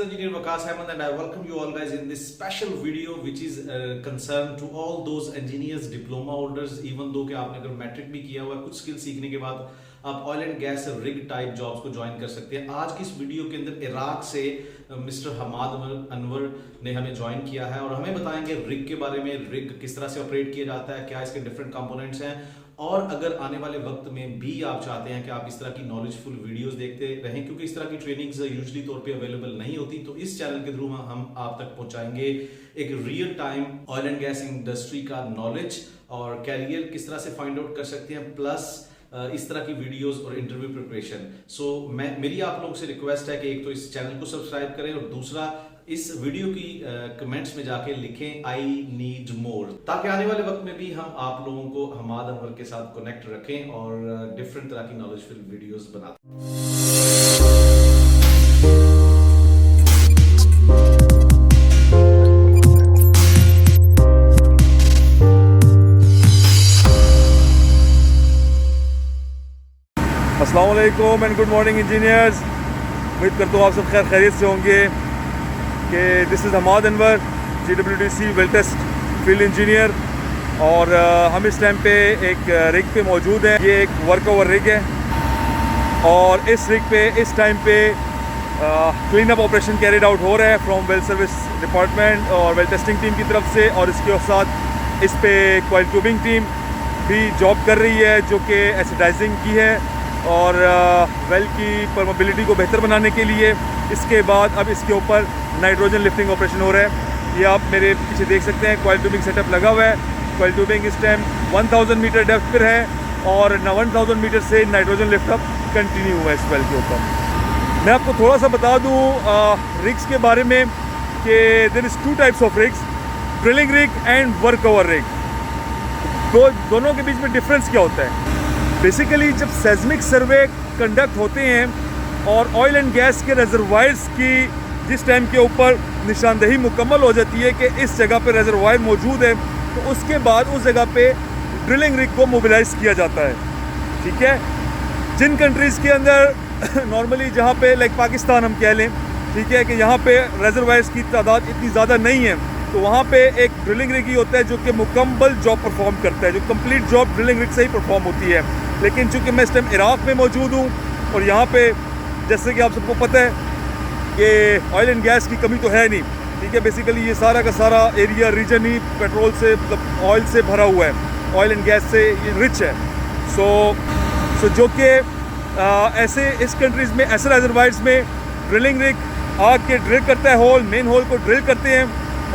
engineer Waqas Ahmed and I welcome you all guys in this special video which is concerned to all those engineers, diploma holders, even though कि आपने अगर matric भी किया हुआ है, कुछ skill सीखने के बाद आप oil and gas rig type jobs को ज्वाइन कर सकते हैं। आज की इस वीडियो के अंदर इराक से मिस्टर हमाद अनवर ने हमें ज्वाइन किया है और हमें बताएंगे रिग के बारे में, रिग किस तरह से ऑपरेट किया जाता है, क्या इसके डिफरेंट कंपोनेंट्स हैं। और अगर आने वाले वक्त में भी आप चाहते हैं कि आप इस तरह की नॉलेजफुल वीडियोस देखते रहें, क्योंकि इस तरह की ट्रेनिंग्स यूजुअली तौर पे अवेलेबल नहीं होती, तो इस चैनल के थ्रू हम आप तक पहुंचाएंगे एक real time oil and gas industry का नॉलेज और कैरियर किस तरह से फाइंड आउट कर सकते हैं, प्लस इस तरह की वीडियोस और इंटरव्यू प्रिपरेशन। सो मेरी आप लोगों से रिक्वेस्ट है कि एक तो इस चैनल को सब्सक्राइब करें और दूसरा इस वीडियो की कमेंट्स में जाके लिखें आई नीड मोर, ताकि आने वाले वक्त में भी हम आप लोगों को हमाद अनवर के साथ कनेक्ट रखें और डिफरेंट तरह की नॉलेजफुल वीडियोस बनाते। अस्सलाम वालेकुम एंड गुड मॉर्निंग इंजीनियर्स। उम्मीद करता हूँ आप सब खैर खैरियत से होंगे कि this is Hamad Anwar, GWDC well test field engineer. और हम इस टाइम पे एक रिग पे मौजूद हैं। ये एक वर्क ओवर रिग है और इस रिग पे इस टाइम पे clean up operation carried out हो रहा है फ्रॉम वेल सर्विस डिपार्टमेंट और वेल टेस्टिंग टीम की तरफ से। और इसके साथ इस पे कॉइल ट्यूबिंग टीम भी जॉब कर रही है जो कि एसिडाइजिंग की है और वेल की परमेबिलिटी को बेहतर बनाने के लिए। इसके बाद अब इसके ऊपर नाइट्रोजन लिफ्टिंग ऑपरेशन हो रहा है। ये आप मेरे पीछे देख सकते हैं, कॉइल ट्यूबिंग सेटअप लगा हुआ है। कॉइल ट्यूबिंग इस टाइम 1000 मीटर डेप्थ पर है और 1000 मीटर से नाइट्रोजन लिफ्टअप कंटिन्यू हुआ है इस वेल के ऊपर। मैं आपको थोड़ा सा बता दूँ रिग्स के बारे में कि there is 2 types of rigs, drilling rig and work over rig. दोनों के बीच में डिफरेंस क्या होता है? बेसिकली जब सेस्मिक सर्वे कंडक्ट होते हैं और ऑयल एंड गैस के रिजर्वायर्स की जिस टाइम के ऊपर निशानदेही मुकम्मल हो जाती है कि इस जगह पे रिजर्वायर मौजूद है, तो उसके बाद उस जगह पे ड्रिलिंग रिग को मोबिलाइज किया जाता है। ठीक है, जिन कंट्रीज़ के अंदर नॉर्मली जहाँ पे लाइक पाकिस्तान हम कह लें, ठीक है, कि यहाँ पे रिजर्वायर्स की तादाद इतनी ज़्यादा नहीं है, तो वहाँ पे एक ड्रिलिंग रिग ही होता है जो कि मुकम्मल जॉब परफॉर्म करता है, जो कंप्लीट जॉब ड्रिलिंग रिग से ही परफॉर्म होती है। लेकिन चूँकि मैं इस टाइम इराक में मौजूद हूँ और यहाँ पे जैसे कि आप सबको पता है कि ऑयल एंड गैस की कमी तो है नहीं, ठीक है। बेसिकली ये सारा का सारा एरिया रीजन ही पेट्रोल से मतलब ऑयल से भरा हुआ है, ऑयल एंड गैस से ये रिच है। सो जो कि ऐसे इस कंट्रीज़ में ऐसे रिजर्वायर्स में ड्रिलिंग रिग आके ड्रिल करता है, मेन होल को ड्रिल करते हैं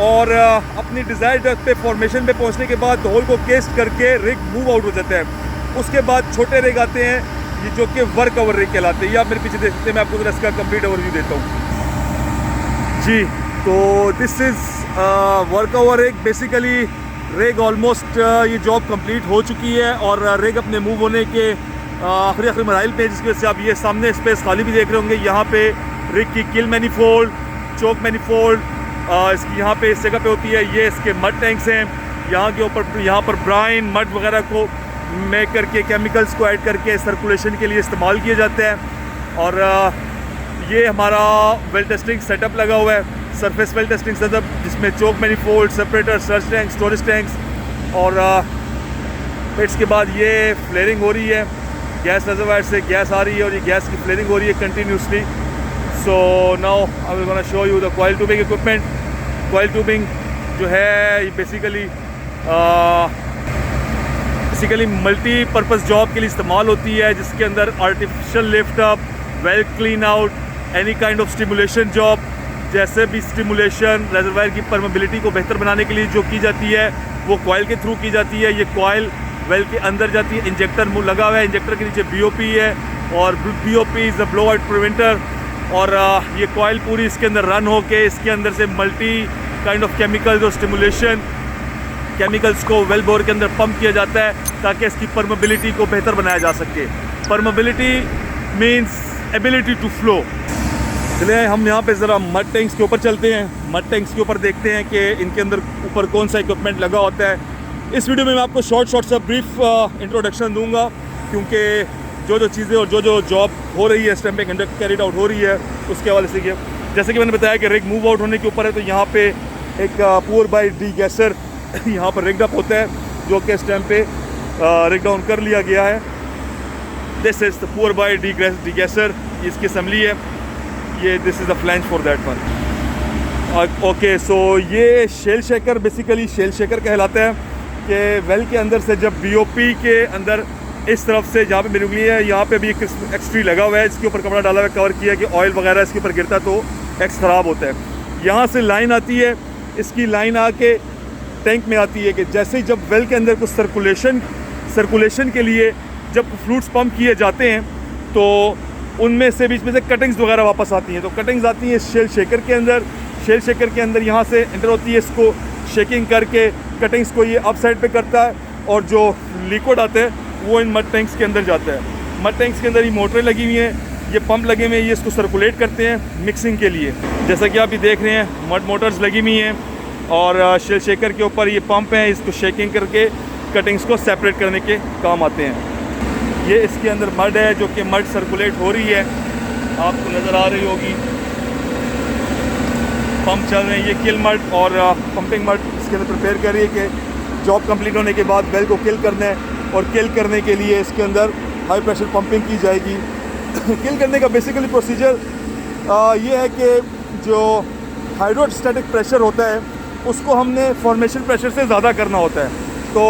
और अपनी डिज़ायर्ड डेप्थ पे फॉर्मेशन पे पहुंचने के बाद होल को केस्ट करके रिग मूव आउट हो जाता है। उसके बाद छोटे रिग आते हैं ये जो कि वर्क ओवर रिग कहलाते हैं। ये आप मेरे पीछे देख सकते हैं, मैं आपको जरा इसका कंप्लीट ओवरव्यू देता हूँ जी। तो this is work over rig. Basically rig almost ये जॉब कंप्लीट हो चुकी है और रिग अपने मूव होने के आखिरी मराइल पे, जिसकी वजह से आप ये सामने स्पेस खाली भी देख रहे होंगे। यहाँ पे रिग की किल मैनीफोल्ड, चोक मैनीफोल्ड इसकी यहाँ पे इस जगह पे होती है। ये इसके मड टैंक्स हैं, यहाँ के ऊपर यहाँ पर ब्राइन मड वगैरह को मेक करके केमिकल्स को ऐड करके सर्कुलेशन के लिए इस्तेमाल किया जाता है। और ये हमारा वेल टेस्टिंग सेटअप लगा हुआ है, सरफेस वेल टेस्टिंग सेटअप, जिसमें choke manifold, separator, surge tank, storage tanks और इसके बाद ये फ्लेयरिंग हो रही है, गैस रिजर्वायर से गैस आ रही है और ये गैस की फ्लेयरिंग हो रही है continuously. So now I will gonna show you the coil tubing equipment. Coil tubing जो है ये बेसिकली मल्टीपर्पज़ जॉब के लिए इस्तेमाल होती है, जिसके अंदर artificial lift up, well clean out, any kind of stimulation job, जैसे भी स्टिमुलेशन रिजर्वायर की परमेबिलिटी को बेहतर बनाने के लिए जो की जाती है वो कॉइल के थ्रू की जाती है। ये कॉइल वेल के अंदर जाती है, इंजेक्टर मुँह लगा हुआ है, इंजेक्टर के नीचे BOP है और BOP is the blow out preventer. और ये कॉइल पूरी इसके अंदर रन हो के इसके अंदर से मल्टी काइंड ऑफ केमिकल्स और स्टिमुलेशन केमिकल्स को वेल बोर के अंदर पंप किया जाता है ताकि इसकी परमेबिलिटी को बेहतर बनाया जा सके। Permeability means ability to flow. चलिए हम यहाँ पे ज़रा मड टैंक्स के ऊपर चलते हैं। मड टैंक्स के ऊपर देखते हैं कि इनके अंदर ऊपर कौन सा इक्विपमेंट लगा होता है। इस वीडियो में मैं आपको शॉर्ट सा ब्रीफ इंट्रोडक्शन दूँगा, क्योंकि जो चीज़ें और जो जॉब हो रही है इस टाइम पे कंडक्ट कैरिड आउट हो रही है उसके हवाले से। जैसे कि मैंने बताया कि रिग मूव आउट होने के ऊपर है, तो यहाँ पे एक पुअर बाय डी-गैसर यहाँ पर रिग्ड अप होता है, जो कि इस टाइम पे रिग डाउन कर लिया गया है। This is the poor boy degasser, इसकी असम्बली है ये। This is the flange for that one. Okay, so ये shale shaker basically shale shaker कहलाता है कि वेल के अंदर से जब बीओपी के अंदर इस तरफ से जहाँ पे मेरी उंगली है, यहाँ पे भी एक एक्स-ट्री लगा हुआ है, इसके ऊपर कपड़ा डाला हुआ है, कवर किया कि ऑयल वगैरह इसके ऊपर गिरता तो एक्स ख़राब होता है। यहाँ से लाइन आती है, इसकी लाइन आके टैंक में आती है कि जैसे ही जब वेल के अंदर कुछ सर्कुलेशन के लिए जब फ्लूइड्स पंप किए जाते हैं, तो उनमें से बीच में से कटिंग्स वगैरह वापस आती हैं। तो कटिंग्स आती हैं शेल शेकर के अंदर, शेल शेकर के अंदर यहाँ से एंटर होती है, इसको शेकिंग करके कटिंग्स को ये अप साइड पे करता है, और जो लिक्विड आता है वो इन मड टैंक्स के अंदर जाता है। मड टैंक्स के अंदर ये मोटरें लगी हुई हैं, ये पंप लगे हुए हैं, ये इसको सर्कुलेट करते हैं मिक्सिंग के लिए। जैसा कि आप ये देख रहे हैं, मड मोटर्स लगी हुई हैं, और शेल शेकर के ऊपर ये पंप हैं, इसको शेकिंग करके कटिंग्स को सेपरेट करने के काम आते हैं। ये इसके अंदर मड है, जो कि मड सर्कुलेट हो रही है, आपको नज़र आ रही होगी, पंप चल रहे हैं। ये किल मड और पंपिंग मड इसके अंदर प्रिपेयर कर रही है कि जॉब कंप्लीट होने के बाद वेल को किल करना है, और किल करने के लिए इसके अंदर हाई प्रेशर पंपिंग की जाएगी। किल करने का बेसिकली प्रोसीजर ये है कि जो हाइड्रोस्टैटिक प्रेशर होता है उसको हमने फॉर्मेशन प्रेशर से ज़्यादा करना होता है, तो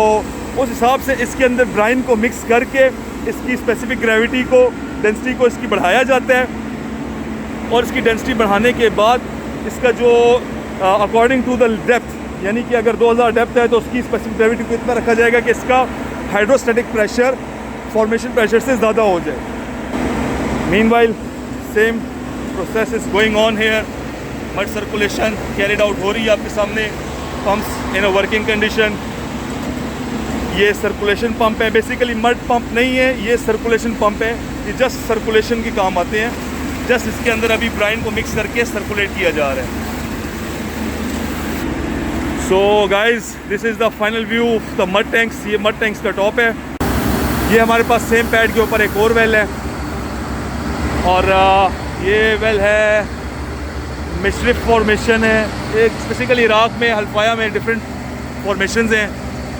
उस हिसाब से इसके अंदर ब्राइन को मिक्स करके इसकी स्पेसिफिक ग्रेविटी को, डेंसिटी को इसकी बढ़ाया जाता है, और इसकी डेंसिटी बढ़ाने के बाद इसका जो अकॉर्डिंग टू द डेप्थ, यानी कि अगर 2000 डेप्थ है तो उसकी स्पेसिफिक ग्रेविटी को इतना रखा जाएगा कि इसका हाइड्रोस्टैटिक प्रेशर फॉर्मेशन प्रेशर से ज़्यादा हो जाए। Meanwhile same process is going on here. Mud circulation carried out हो रही है आपके सामने, pumps in a working condition. ये सर्कुलेशन पंप है, बेसिकली मड पंप नहीं है, ये सर्कुलेशन पंप है, ये जस्ट सर्कुलेशन के काम आते हैं। जस्ट इसके अंदर अभी ब्राइन को मिक्स करके सर्कुलेट किया जा रहा है। So guys, this is the final view of the mud tanks. ये मड टैंक्स का टॉप है। ये हमारे पास सेम पैड के ऊपर एक और वेल है, और ये वेल है मिशरिफ फॉर्मेशन है। एक स्पेसिकली इराक़ में हल्फाया में डिफरेंट फॉर्मेशंस हैं,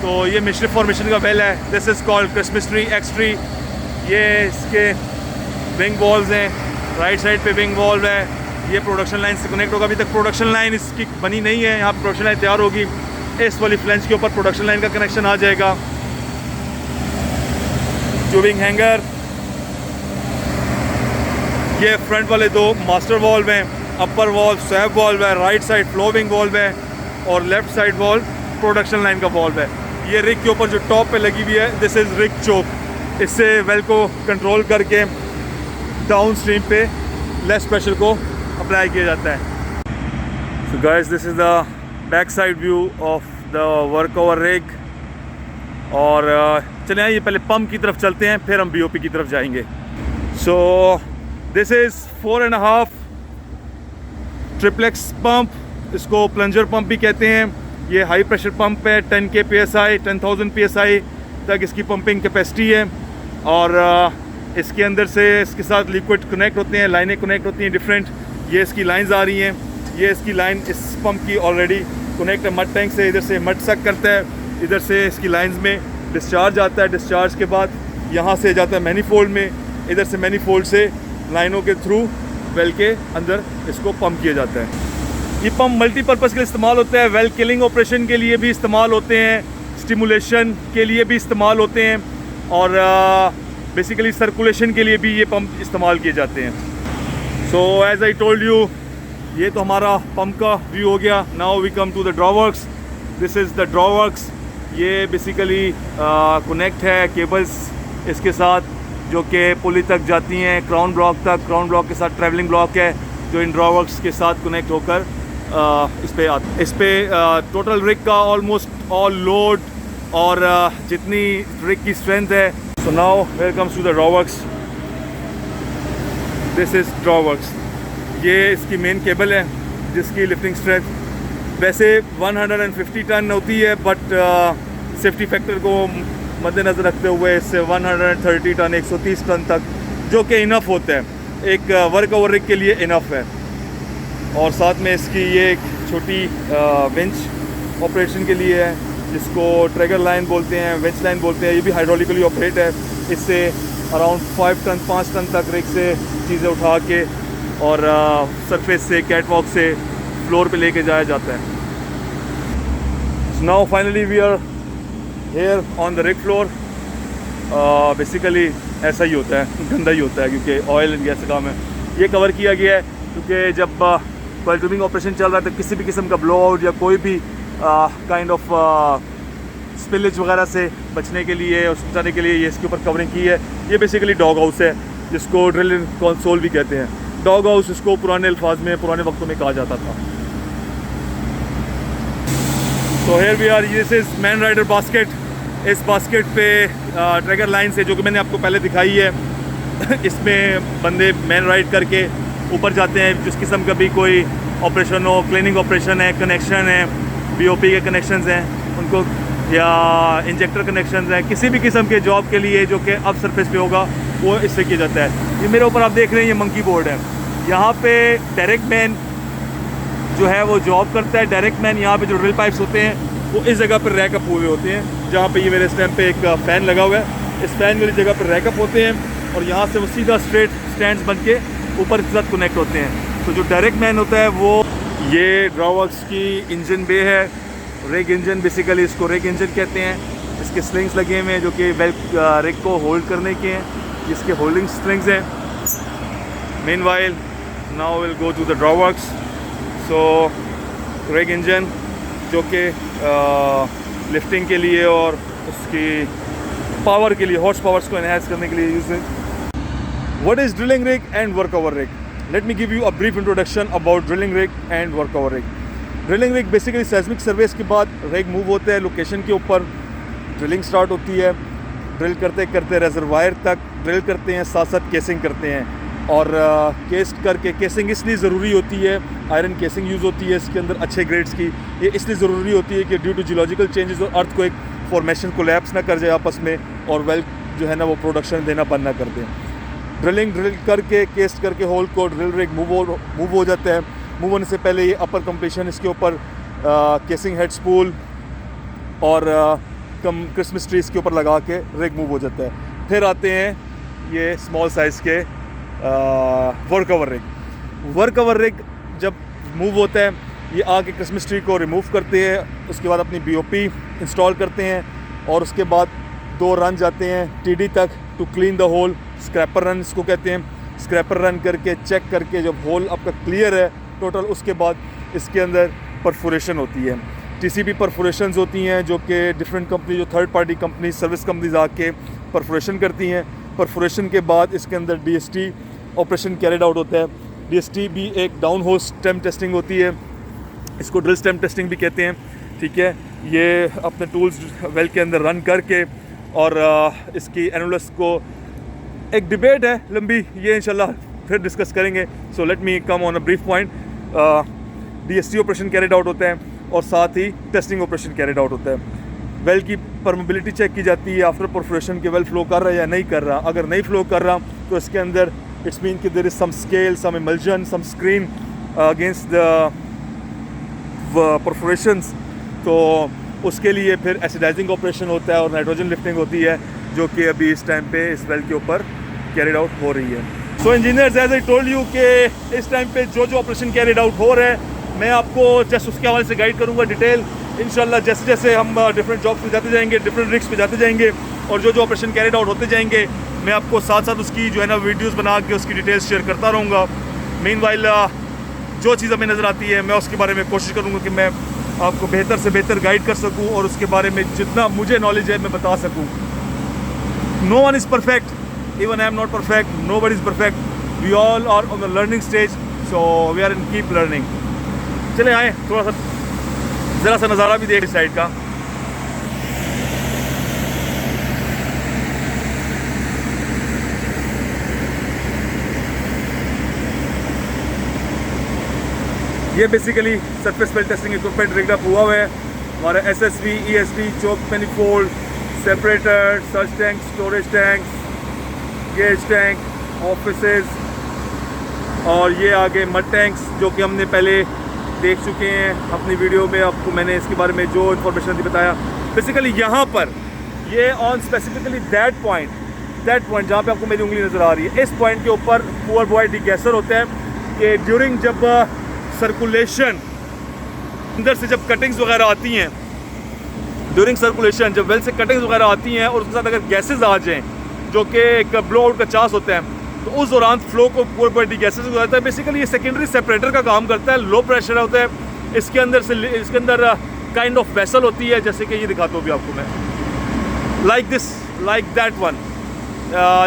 तो ये मिशरिफ फॉर्मेशन का वेल है। This is called Christmas tree, x tree. ये इसके विंग वॉल्स हैं, राइट साइड पे विंग वॉल्व है। ये प्रोडक्शन लाइन से कनेक्ट होगा। अभी तक प्रोडक्शन लाइन इसकी बनी नहीं है, यहाँ प्रोडक्शन लाइन तैयार होगी। इस वाली फ्लैंज के ऊपर प्रोडक्शन लाइन का कनेक्शन आ जाएगा। ट्यूबिंग हैंगर, ये फ्रंट वाले दो मास्टर वॉल्व हैं, अपर वॉल्व स्वैप वॉल्व है, राइट साइड फ्लोविंग वॉल्व है, और left side valve production line का वॉल्व है। ये रिग के ऊपर जो टॉप पे लगी हुई है, दिस इज़ रिग चोक। इससे वेल को कंट्रोल करके डाउन स्ट्रीम पे लेस प्रेशर को अप्लाई किया जाता है। So guys, this is the back side view of the work over rig. और चलिए आइए पहले पंप की तरफ चलते हैं, फिर हम बीओपी की तरफ जाएंगे। सो दिस इज़ 4.5 ट्रिप्लेक्स पंप, इसको प्लंजर पंप भी कहते हैं। ये हाई प्रेशर पंप है, 10K PSI 10,000 PSI तक इसकी पंपिंग कैपेसिटी है, और इसके अंदर से इसके साथ लिक्विड कनेक्ट होते हैं, लाइनें कनेक्ट होती हैं डिफरेंट। ये इसकी लाइंस आ रही हैं, ये इसकी लाइन इस पंप की ऑलरेडी कनेक्ट है मड टैंक से। इधर से मड सक करता है, इधर से इसकी लाइंस में डिस्चार्ज आता है। डिस्चार्ज के बाद यहाँ से जाता है मैनीफोल्ड में, इधर से मैनीफोल्ड से लाइनों के थ्रू वेल के अंदर इसको पंप किया जाता है। ये पंप मल्टीपर्पज़ के लिए इस्तेमाल होता है, वेल किलिंग ऑपरेशन के लिए भी इस्तेमाल होते हैं, स्टिमुलेशन के लिए भी इस्तेमाल होते हैं, और बेसिकली सर्कुलेशन के लिए भी ये पंप इस्तेमाल किए जाते हैं। So as I told you, ये तो हमारा पंप का व्यू हो गया। Now we come to the drawworks. This is the drawworks. ये बेसिकली कनेक्ट है केबल्स इसके साथ, जो कि पुली तक जाती हैं, क्राउन ब्लॉक तक। क्राउन ब्लॉक के साथ ट्रैवलिंग ब्लॉक है जो इन ड्रॉवर्क्स के साथ कनेक्ट होकर इस पे टोटल रिग का ऑलमोस्ट ऑल लोड और जितनी रिग की स्ट्रेंथ है। So now where comes to the drawworks. This is drawworks. ये इसकी मेन केबल है जिसकी लिफ्टिंग स्ट्रेंथ वैसे 150 टन होती है, बट सेफ्टी फैक्टर को मद्देनज़र रखते हुए इससे 130 टन 130 टन तक, जो कि इनफ होता है, एक वर्क ओवर रिग के लिए इनफ है। और साथ में इसकी ये एक छोटी विंच ऑपरेशन के लिए है, जिसको ट्रैगर लाइन बोलते हैं, विंच लाइन बोलते हैं। ये भी हाइड्रोलिकली ऑपरेट है। इससे अराउंड 5 टन तक रिग से चीज़ें उठा के और सरफेस से कैटवॉक से फ्लोर पे लेके जाया जाता है। Now finally we are here on the rig floor. Basically ऐसा ही होता है, गंदा ही होता है, क्योंकि ऑयल एंड गैस का काम है। ये कवर किया गया है क्योंकि जब कॉइल ट्यूबिंग ऑपरेशन चल रहा है तो किसी भी किस्म का ब्लो आउट या कोई भी काइंड ऑफ स्पिलेज वगैरह से बचने के लिए और बचाने के लिए ये इसके ऊपर कवरिंग की है। ये बेसिकली डॉग हाउस है, जिसको ड्रिल कंसोल भी कहते हैं। डॉग हाउस इसको पुराने अल्फाज में, पुराने वक्तों में कहा जाता था। So here we are, this is man rider basket. इस बास्केट पे ट्रैगर लाइन से, जो कि मैंने आपको पहले दिखाई है, इसमें बंदे मैन राइड करके ऊपर जाते हैं। जिस किस्म का भी कोई ऑपरेशन हो, क्लीनिंग ऑपरेशन है, कनेक्शन है, बीओपी के कनेक्शंस हैं उनको, या इंजेक्टर कनेक्शंस हैं, किसी भी किस्म के जॉब के लिए जो कि अब सरफेस पे होगा वो इससे किया जाता है। ये मेरे ऊपर आप देख रहे हैं, ये मंकी बोर्ड है। यहाँ पे डायरेक्ट मैन जो है वो जॉब करता है। डायरेक्ट मैन यहाँ पे जो ड्रिल पाइप्स होते हैं वो इस जगह पर रैकअप हुए होते हैं, जहाँ पे ये मेरे स्टैंड पे एक फ़ैन लगा हुआ है। इस फ़ैन वाली जगह पर रैकअप होते हैं और यहाँ से वो सीधा स्ट्रेट स्टैंड्स बन के ऊपर के साथ कनेक्ट होते हैं। तो जो डायरेक्ट मैन होता है वो, ये ड्रॉवर्क्स की इंजन बे है, रेग इंजन, बेसिकली इसको रेग इंजन कहते हैं। इसके स्लिंग्स लगे हुए हैं जो कि वेल रेग को होल्ड करने के हैं, जिसके होल्डिंग स्लिंग्स हैं। Meanwhile now will go to the drawworks. So rig engine जो कि लिफ्टिंग के लिए और उसकी पावर के लिए, हॉर्स पावर्स को एनहांस करने के लिए यूज़ है। What is drilling rig and workover rig? Let me give you a brief introduction about drilling rig and workover rig. Drilling rig basically seismic surveys के बाद rig मूव होता है location के ऊपर, ड्रिलिंग स्टार्ट होती है। Drill करते करते रेजरवायर तक ड्रिल करते हैं, साथ साथ केसिंग करते हैं। और केस्ट करके, केसिंग इसलिए ज़रूरी होती है, आयरन केसिंग यूज़ होती है इसके अंदर अच्छे ग्रेड्स की। ये इसलिए ज़रूरी होती है कि ड्यू टू जियोलॉजिकल चेंजेस और अर्थ को एक फॉर्मेशन कोलैप्स ना कर जाए आपस में, और वेल जो है ना वो प्रोडक्शन देना बंद ना कर दें। ड्रिल करके, केस्ट करके होल को ड्रिल रिग मूव हो जाता है। मूव होने से पहले ये अपर कंप्लीशन, इसके ऊपर केसिंग हेड स्पूल और क्रिसमस ट्री इसके ऊपर लगा के रिग मूव हो जाता है। फिर आते हैं ये स्मॉल साइज़ के वर्कओवर रिग। वर्कओवर रिग जब मूव होता है, ये आके क्रिसमस ट्री को रिमूव करते हैं, उसके बाद अपनी बीओपी इंस्टॉल करते हैं और उसके बाद 2 रन जाते हैं टीडी तक to clean the hole. Scraper run इसको कहते हैं। स्क्रैपर रन करके चेक करके जब होल आपका क्लियर है टोटल, उसके बाद इसके अंदर परफोरेशन होती है। टीसीबी परफोरेशंस होती हैं जो कि डिफरेंट कंपनी, जो third party company, service companies आके परफोरेशन करती हैं। परफोरेशन के बाद इसके अंदर डीएसटी ऑपरेशन कैरिड आउट होता है। डीएसटी भी एक डाउन होल स्टेम टेस्टिंग होती है, इसको ड्रिल स्टेम टेस्टिंग भी कहते हैं। ठीक है, ये अपने टूल्स वेल के अंदर रन करके और इसकी एनुलस को, एक डिबेट है लंबी, ये इंशाल्लाह फिर डिस्कस करेंगे। So let me come on a brief point. DST operation carried out होता है और साथ ही टेस्टिंग ऑपरेशन कैरिड आउट होता है। वेल की परमेबिलिटी चेक की जाती है आफ्टर परफोरेशन के, वेल फ्लो कर रहा है या नहीं कर रहा। अगर नहीं फ्लो कर रहा तो इसके अंदर इट्स मीन कि there is some scale, some emulsion, some screen against the perforations. तो उसके लिए फिर एसिडाइजिंग ऑपरेशन होता है और नाइट्रोजन लिफ्टिंग होती है, जो कि अभी इस टाइम पे इस वेल के ऊपर कैरिड आउट हो रही है। So engineers, as I told you कि इस टाइम पे जो ऑपरेशन कैरिड आउट हो रहा है, मैं आपको जस्ट उसके हवाले से गाइड करूँगा डिटेल इंशाल्लाह। जैसे जैसे हम डिफरेंट जॉब्स पे जाते जाएंगे, डिफरेंट रिग्स पे जाते जाएंगे और जो ऑपरेशन कैरिड आउट होते जाएंगे, मैं आपको साथ साथ उसकी जो है ना वीडियोज़ बना के उसकी डिटेल्स शेयर करता रहूँगा। मीनवाइल जो चीज़ हमें नज़र आती है मैं उसके बारे में कोशिश करूँगा कि मैं आपको बेहतर से बेहतर गाइड कर सकूँ और उसके बारे में जितना मुझे नॉलेज है मैं बता सकूँ। No one is perfect, even I am not perfect, nobody is perfect, we all are on the learning stage, so we are in keep learning. चले आए थोड़ा सा ज़रा सा नज़ारा भी देख इस साइड का। ये basically surface well testing equipment rigged up हुआ है। हमारा SSV, ESD, choke manifold, separator, surge tank, storage tank, gauge tank, offices, और ये आगे मड टैंक्स जो कि हमने पहले देख चुके हैं अपनी वीडियो में, आपको मैंने इसके बारे में जो इन्फॉर्मेशन थी बताया। बेसिकली यहाँ पर ये ऑन स्पेसिफिकली दैट पॉइंट जहाँ पे आपको मेरी उंगली नज़र आ रही है, इस पॉइंट के ऊपर पुअर बॉय डिगैसर होता है कि ड्यूरिंग जब सर्कुलेशन अंदर से जब कटिंग्स वगैरह आती हैं, ड्यूरिंग सर्कुलेशन जब वेल से कटिंग्स वगैरह आती हैं और उसके साथ अगर गैसेज आ जाएँ जो कि एक ब्लो आउट का चांस होता है, तो उस दौरान फ्लो को पुअर बॉय डिगैसर हो जाता है। बेसिकली ये सेकेंडरी सेपरेटर का काम करता है, लो प्रेशर होता है इसके अंदर काइंड ऑफ वेसल होती है, जैसे कि ये दिखाता हूँ भी आपको मैं, लाइक दैट वन।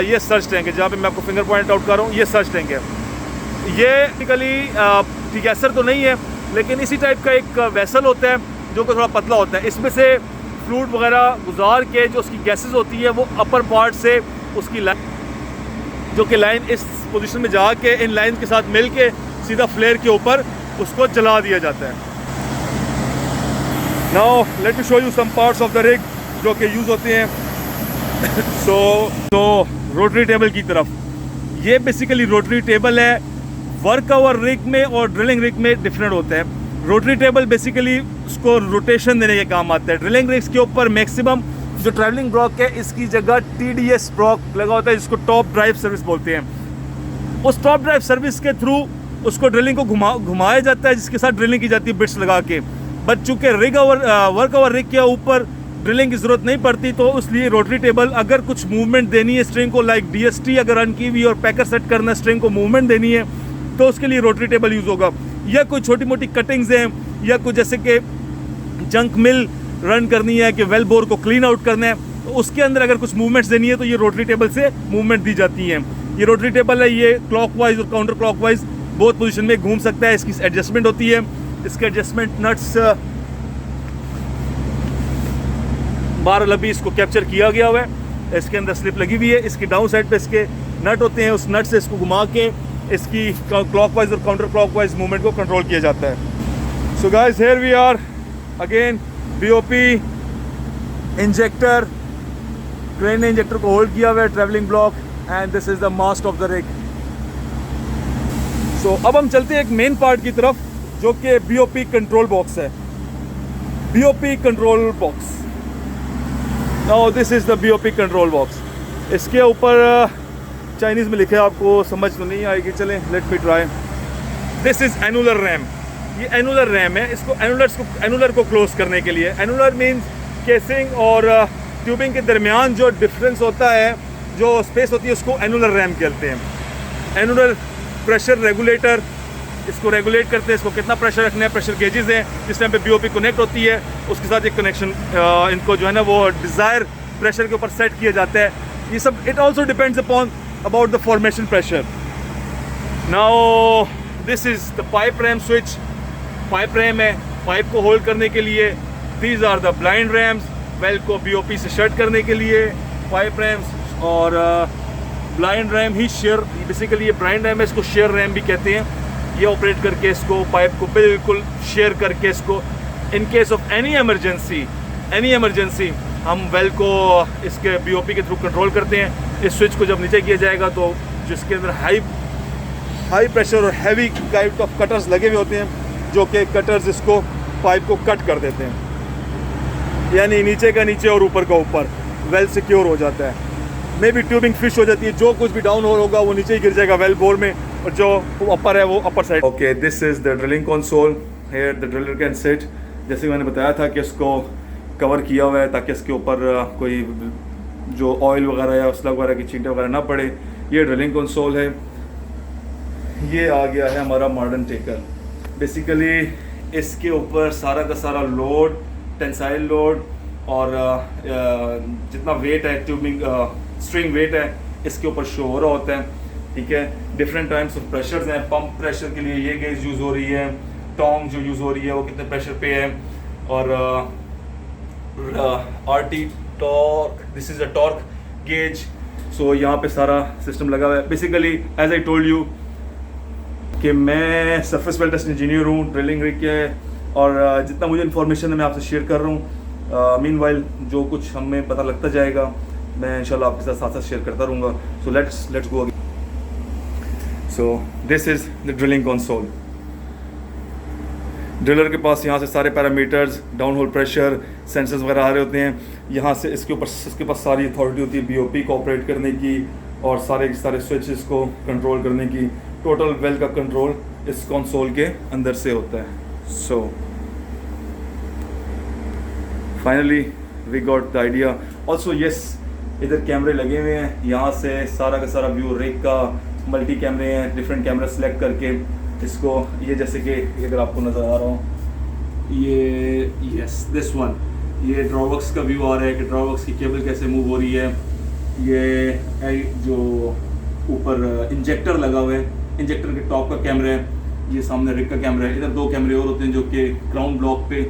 ये सर्च टैंक है जहाँ पे मैं आपको फिंगर पॉइंट आउट कर रहा हूँ, ये सर्च टैंक है। ये टिकली डिगैसर तो नहीं है, लेकिन इसी टाइप का एक वेसल होता है जो कि थोड़ा पतला होता है। इसमें से फ्लूइड वगैरह गुजार के जो उसकी गैसेस होती है वो अपर पार्ट से उसकी लाइन जो कि लाइन इस पोजीशन में जाके इन लाइन के साथ मिल के सीधा फ्लेयर के ऊपर उसको जला दिया जाता है। Now let me show you some parts of the rig जो कि यूज़ होते हैं। तो रोटरी टेबल की तरफ, ये बेसिकली रोटरी टेबल है। वर्क आवर रिग में और ड्रिलिंग रिग में डिफरेंट होता है। रोटरी टेबल बेसिकली उसको रोटेशन देने के काम आता है। ड्रिलिंग रिग्स के ऊपर मैक्सिमम जो ट्रैवलिंग ब्लॉक है इसकी जगह TDS ब्लॉक लगा होता है, जिसको टॉप ड्राइव सर्विस बोलते हैं। उस टॉप ड्राइव सर्विस के थ्रू उसको ड्रिलिंग को घुमाया जाता है, जिसके साथ ड्रिलिंग की जाती है बिट्स लगा के। बट चूँकि वर्क आवर रिग के ऊपर ड्रिलिंग की ज़रूरत नहीं पड़ती, तो इसलिए रोटरी टेबल अगर कुछ मूवमेंट देनी है स्ट्रिंग को, लाइक DST अगर रन की हुई और पैकर सेट करना है, स्ट्रिंग को मूवमेंट देनी है, तो उसके लिए रोटरी टेबल यूज़ होगा। या कोई छोटी मोटी कटिंग्स हैं या कुछ जैसे कि जंक मिल रन करनी है कि वेल बोर को क्लीन आउट करना है, तो उसके अंदर अगर कुछ मूवमेंट्स देनी है तो ये रोटरी टेबल से मूवमेंट दी जाती हैं। ये रोटरी टेबल है, ये क्लॉकवाइज और काउंटर क्लॉकवाइज बोथ पोजीशन में घूम सकता है। इसकी एडजस्टमेंट होती है, इसके एडजस्टमेंट नट्स बारल अभी इसको कैप्चर किया गया हुआ है, इसके अंदर स्लिप लगी हुई है। इसकी डाउन साइड पे इसके नट होते हैं, उस नट से इसको घुमा के इसकी क्लॉकवाइज और काउंटर क्लॉकवाइज मूवमेंट को कंट्रोल किया जाता है। So guys, here we are again, BOP injector, crane ने इंजेक्टर को होल्ड किया हुआ है, travelling block, and this is the mast of the rig. सो अब हम चलते हैं एक मेन पार्ट की तरफ जो कि BOP कंट्रोल बॉक्स है। BOP control box, now this is the BOP control box. इसके ऊपर चाइनीज़ में लिखे, आपको समझ तो नहीं आएगी, चलें let me try. This is annular RAM, ये एनुलर रैम है। इसको एनुलर को क्लोज करने के लिए, एनुलर मीन्स केसिंग और ट्यूबिंग के दरमियान जो डिफरेंस होता है, जो स्पेस होती है, उसको एनुलर रैम कहते हैं। एनुलर प्रेशर रेगुलेटर, इसको रेगुलेट करते हैं, इसको कितना प्रेशर रखना है। प्रेशर गेजेस हैं, जिस टाइम पे BOP कनेक्ट होती है उसके साथ एक कनेक्शन इनको जो है ना वो डिज़ायर प्रेशर के ऊपर सेट किया जाता है। ये सब it also depends upon about the formation pressure. Now this is the pipe ram switch, pipe ram है पाइप को होल्ड करने के लिए। These are the blind rams, well को BOP से शट करने के लिए पाइप रैम्स। और ब्लाइंड रैम ही शेयर, बेसिकली ये ब्लाइंड रैम है, इसको शेयर रैम भी कहते हैं। ये ऑपरेट करके इसको पाइप को बिल्कुल शेयर करके इसको इन केस ऑफ एनी एमरजेंसी हम वेल को इसके BOP के थ्रू कंट्रोल करते हैं। इस स्विच को जब नीचे किया जाएगा तो जिसके अंदर हाई प्रेशर और हैवी टाइप ऑफ कटर्स लगे हुए होते हैं, जो कि कटर्स इसको पाइप को कट कर देते हैं, यानी नीचे का नीचे और ऊपर का ऊपर, वेल सिक्योर हो जाता है। मे भी ट्यूबिंग फिश हो जाती है, जो कुछ भी डाउन होगा वो नीचे ही गिर जाएगा वेल बोर में, और जो अपर है वो upper side. Okay, this is the drilling console, here the driller can sit. जैसे कि मैंने बताया था कि इसको कवर किया हुआ है ताकि इसके ऊपर कोई जो ऑयल वगैरह या स्लग वगैरह की चींटे वगैरह ना पड़े। ये ड्रिलिंग कंसोल है। ये आ गया है हमारा मॉडर्न टेकर। बेसिकली इसके ऊपर सारा का सारा लोड, टेंसाइल लोड और जितना वेट है, ट्यूबिंग स्ट्रिंग वेट है, इसके ऊपर शो हो रहा होता है। ठीक है, डिफरेंट टाइप्स ऑफ प्रेशर्स हैं। पंप प्रेशर के लिए ये गेज यूज़ हो रही है, टोंग जो यूज़ हो रही है वो कितने प्रेशर पे है, और RT torque, this is a torque gauge. सो यहाँ पे सारा सिस्टम लगा हुआ है। Basically as I told you कि मैं सरफेस वेल टेस्ट इंजीनियर हूँ ड्रिलिंग रिग के, और जितना मुझे इन्फॉर्मेशन है मैं आपसे शेयर कर रहा हूँ। मीनवाइल जो कुछ हमें पता लगता जाएगा मैं इंशाल्लाह आपके साथ साथ शेयर करता रहूँगा। So let's go. So this is the drilling console. Driller के पास यहाँ से सारे parameters, down hole pressure, sensors वगैरह आ रहे होते हैं। यहाँ से इसके पास सारी अथॉरिटी होती है BOP को ऑपरेट करने की और सारे के सारे स्विचेस को कंट्रोल करने की। टोटल वेल का कंट्रोल इस कंसोल के अंदर से होता है। So finally we got the idea. Also yes, इधर कैमरे लगे हुए हैं। यहाँ से सारा का सारा व्यू रिग का, मल्टी कैमरे हैं, डिफरेंट कैमरा सेलेक्ट करके इसको, ये जैसे कि अगर आपको नज़र आ रहा हूँ, ये यस दिस वन, ये ड्रॉवर्क्स का व्यू आ रहा है कि ड्रॉवर्क्स की केबल कैसे मूव हो रही है। ये जो ऊपर इंजेक्टर लगा हुआ है, इंजेक्टर के टॉप का कैमरा है। ये सामने रिग का कैमरा है। इधर 2 कैमरे और होते हैं जो कि क्राउन ब्लॉक पे,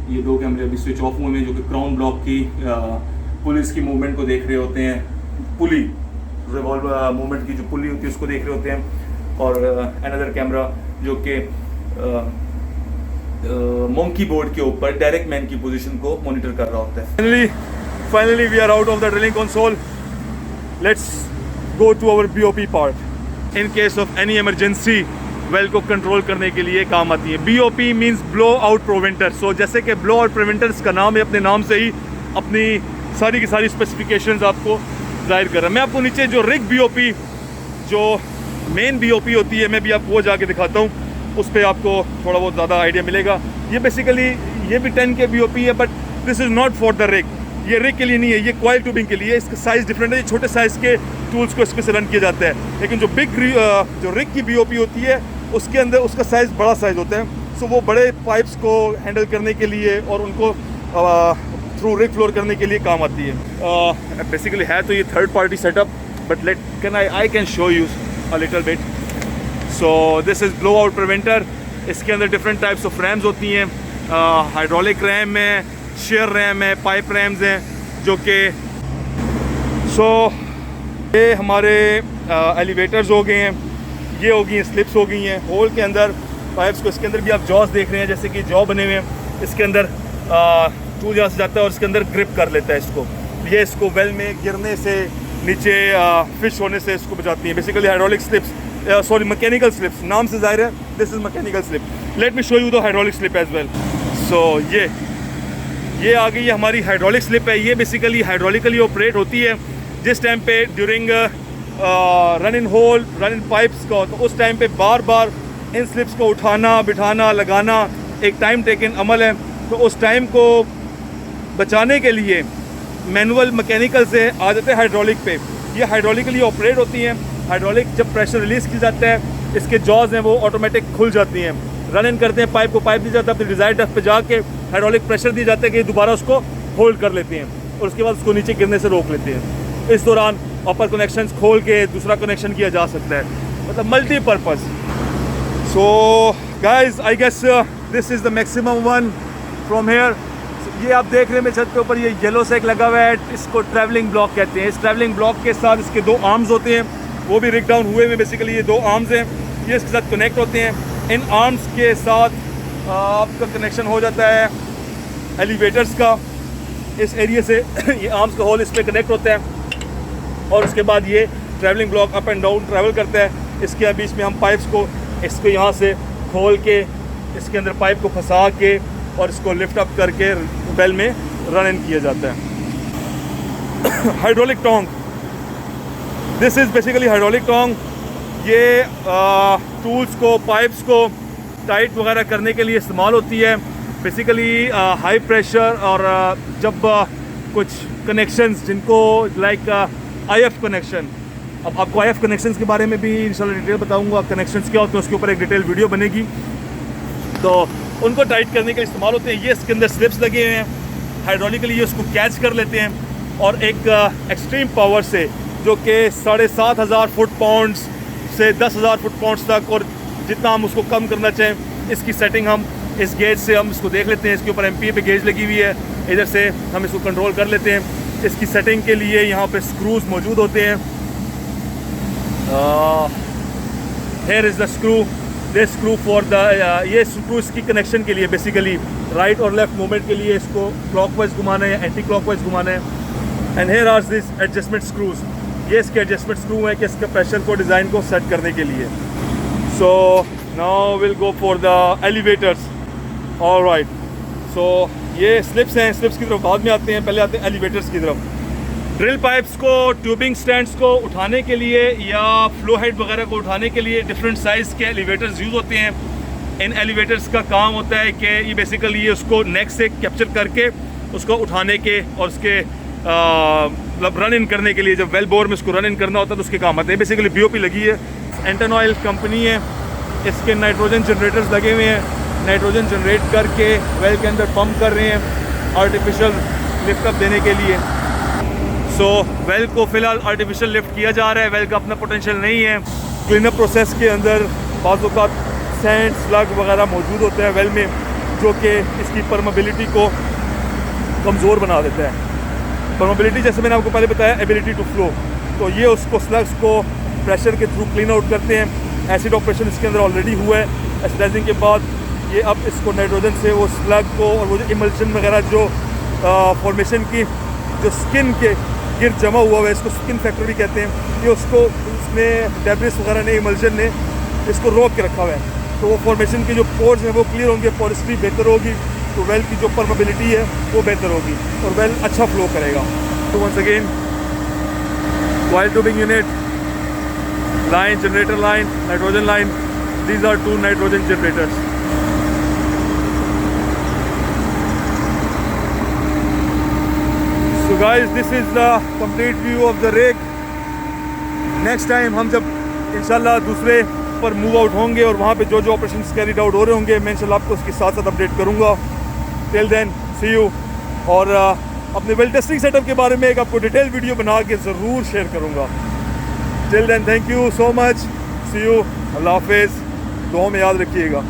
ये 2 कैमरे अभी स्विच ऑफ हुए हैं जो कि क्राउन ब्लॉक की पुलिस की मूवमेंट को देख रहे होते हैं। पुली रिवॉल्वर मूवमेंट की जो पुली होती है उसको देख रहे होते हैं। और अनदर कैमरा जो कि मंकी बोर्ड के ऊपर डायरेक्ट मैन की पोजीशन को मॉनिटर कर रहा होता है। Finally we are out of the drilling console. Let's go to our BOP part. In case of any emergency well को कंट्रोल करने के लिए काम आती है। BOP means blow out preventer. So जैसे कि ब्लो आउट प्रिवेंटर्स का नाम है, अपने नाम से ही अपनी सारी की सारी स्पेसिफिकेशंस आपको जाहिर कर रहा है। मैं आपको नीचे जो रिग BOP, जो मेन BOP होती है, मैं भी आपको वो जाके दिखाता हूँ, उस पर आपको थोड़ा बहुत ज़्यादा आइडिया मिलेगा। ये बेसिकली ये भी 10K BOP है, but this is not for the rig. ये रिग के लिए नहीं है, ये कॉइल ट्यूबिंग के लिए। इसका साइज़ डिफरेंट है। ये छोटे साइज़ के टूल्स को इसमें से रन किया जाता है, लेकिन जो जो रिग की BOP होती है उसके अंदर उसका साइज़ बड़ा साइज़ होता है। सो वो बड़े पाइप्स को हैंडल करने के लिए और उनको थ्रू रिग फ्लोर करने के लिए काम आती है। बेसिकली है तो ये third party setup, but I can show you a little bit. So this is blowout preventer. इसके अंदर डिफरेंट टाइप्स ऑफ रैम्स होती हैं। हाइड्रोलिक रैम है, शेयर रैम है, पाइप रैम्स हैं, जो कि ये हमारे एलिवेटर्स हो गए हैं, ये हो गई हैं, स्लिप्स हो गई हैं होल के अंदर पाइप्स को। इसके अंदर भी आप जॉस देख रहे हैं, जैसे कि जॉ बने हुए हैं। इसके अंदर टूल यहाँ से जाता है और इसके अंदर ग्रिप कर लेता है इसको। ये इसको वेल में गिरने से, नीचे फिश होने से इसको बचाती है। Basically hydraulic slips, sorry mechanical slips, नाम से जाहिर है this is mechanical slip. Let me show you the hydraulic slip as well. So ये आ गई है हमारी हाइड्रोलिक स्लिप है। ये बेसिकली हाइड्रोलिकली ऑपरेट होती है। जिस टाइम पे during run in hole, run in pipes का, तो उस टाइम पे बार बार इन स्लिप्स को उठाना, बिठाना, लगाना एक टाइम टेकन अमल है। तो उस टाइम को बचाने के लिए मैनुअल मैकेनिकल से आ जाते हैं हाइड्रोलिक पे। ये हाइड्रोलिकली ऑपरेट होती हैं। हाइड्रोलिक जब प्रेशर रिलीज़ किया जाता है, इसके जॉज हैं वो ऑटोमेटिक खुल जाती हैं। रन इन करते हैं पाइप को, पाइप दी जाता है, फिर डिज़ायर डेप्थ पे जाके हाइड्रोलिक प्रेशर दिया जाता है कि दोबारा उसको होल्ड कर लेते हैं और उसके बाद उसको नीचे गिरने से रोक लेते हैं। इस दौरान अपर कनेक्शंस खोल के दूसरा कनेक्शन किया जा सकता है, मतलब multipurpose. So guys I guess this is the maximum one from here. ये आप देख रहे हैं मेरे छत के ऊपर ये येलो सा एक लगा हुआ है, इसको ट्रैवलिंग ब्लॉक कहते हैं। इस ट्रैवलिंग ब्लॉक के साथ इसके 2 आर्म्स होते हैं, वो भी रिग डाउन हुए हैं। बेसिकली ये 2 आर्म्स हैं, ये इसके साथ कनेक्ट होते हैं। इन आर्म्स के साथ आपका कनेक्शन हो जाता है एलिवेटर्स का। इस एरिया से ये आर्म्स का होल इस पर कनेक्ट होता है और उसके बाद ये travelling block up and down travel करता है। इसके बीच में हम पाइप्स को, इसको यहाँ से खोल के इसके अंदर पाइप को फंसा के और इसको लिफ्ट अप करके वेल में रन इन किया जाता है। Hydraulic tong, this is basically hydraulic tong. ये टूल्स को, पाइप्स को टाइट वगैरह करने के लिए इस्तेमाल होती है। बेसिकली हाई प्रेशर और जब कुछ कनेक्शंस जिनको लाइक IF कनेक्शन, अब आपको IF कनेक्शंस के बारे में भी इंशाल्लाह डिटेल बताऊंगा। कनेक्शंस क्या होते हैं उसके ऊपर एक डिटेल वीडियो बनेगी, तो उनको टाइट करने के लिए इस्तेमाल होते हैं। ये इसके अंदर स्लिप्स लगे हुए हैं, हाइड्रोलिकली ये उसको कैच कर लेते हैं और एक एक्सट्रीम पावर से, जो कि 7,500 फुट पाउंड्स से 10,000 फुट पाउंड्स तक, और जितना हम उसको कम करना चाहें इसकी सेटिंग हम इस गेज से हम इसको देख लेते हैं। इसके ऊपर MPa पे गेज लगी हुई है, इधर से हम इसको कंट्रोल कर लेते हैं। इसकी सेटिंग के लिए यहाँ पे स्क्रूज मौजूद होते हैं। Here is the screw, this screw for the, ये स्क्रू इसकी कनेक्शन के लिए, बेसिकली राइट और लेफ्ट मूवमेंट के लिए इसको क्लॉकवाइज घुमाना है, एंटी क्लॉकवाइज घुमाना है। And here are this adjustment screws, ये इसके एडजस्टमेंट स्क्रू हैं कि इसके प्रेशर को, डिज़ाइन को सेट करने के लिए। So now we'll go for the elevators. All right. So ये स्लिप्स हैं, स्लिप्स की तरफ बाद में आते हैं, पहले आते हैं एलिवेटर्स की तरफ। ड्रिल पाइप्स को, ट्यूबिंग स्टैंड्स को उठाने के लिए या फ्लो हेड वगैरह को उठाने के लिए डिफरेंट साइज़ के एलिवेटर्स यूज़ होते हैं। इन एलिवेटर्स का काम होता है कि ये बेसिकली ये उसको नेक से कैप्चर करके उसको उठाने के और उसके मतलब रन इन करने के लिए, जब वेल बोर में उसको रन इन करना होता है तो उसके काम आते हैं। बेसिकली BOP लगी है, एंटन ऑयल कंपनी है, इसके नाइट्रोजन जनरेटर्स लगे हुए हैं, नाइट्रोजन जनरेट करके वेल के अंदर पंप कर रहे हैं आर्टिफिशियल लिफ्ट अप देने के लिए। सो वेल को फ़िलहाल आर्टिफिशियल लिफ्ट किया जा रहा है, वेल का अपना पोटेंशियल नहीं है। क्लीनअप प्रोसेस के अंदर बाज़ औक़ात सैंड, स्लग वगैरह मौजूद होते हैं वेल में, जो कि इसकी परमेबिलिटी को कमज़ोर बना देता है। परमेबिलिटी जैसे मैंने आपको पहले बताया, एबिलिटी टू फ्लो, तो ये उसको स्लग्स को प्रेशर के थ्रू क्लीन आउट करते हैं। एसिड ऑपरेशन इसके अंदर ऑलरेडी हुआ है। एसिडाइजिंग के बाद ये अब इसको नाइट्रोजन से वो स्लग को और वो जो इमल्शन वगैरह जो फॉर्मेशन की जो स्किन के गिर जमा हुआ है, इसको स्किन फैक्टर भी कहते हैं, ये उसको उसमें डेब्रिस वगैरह ने, इमल्शन ने इसको रोक के रखा हुआ है। तो वो फॉर्मेशन के जो पोर्स हैं वो क्लियर होंगे, पोरिसिटी बेहतर होगी, तो वेल की जो परमेबिलिटी है वो बेहतर होगी और वेल अच्छा फ्लो करेगा। तो once again coil tubing unit, line, generator line, nitrogen line, these are 2 nitrogen generators. So guys, this is the complete view of the rig. Next time हम जब इंशाल्लाह दूसरे पर मूव आउट होंगे और वहाँ पे जो जो ऑपरेशंस कैरीड आउट हो रहे होंगे, मैं इंशाल्लाह आपको उसके साथ साथ अपडेट करूँगा। Till then see you. और अपने वेल टेस्टिंग सेटअप के बारे में एक आपको डिटेल वीडियो बना के ज़रूर शेयर करूँगा। Till then thank you so much, see you, Allah हाफिज़, दुआ में याद रखिएगा।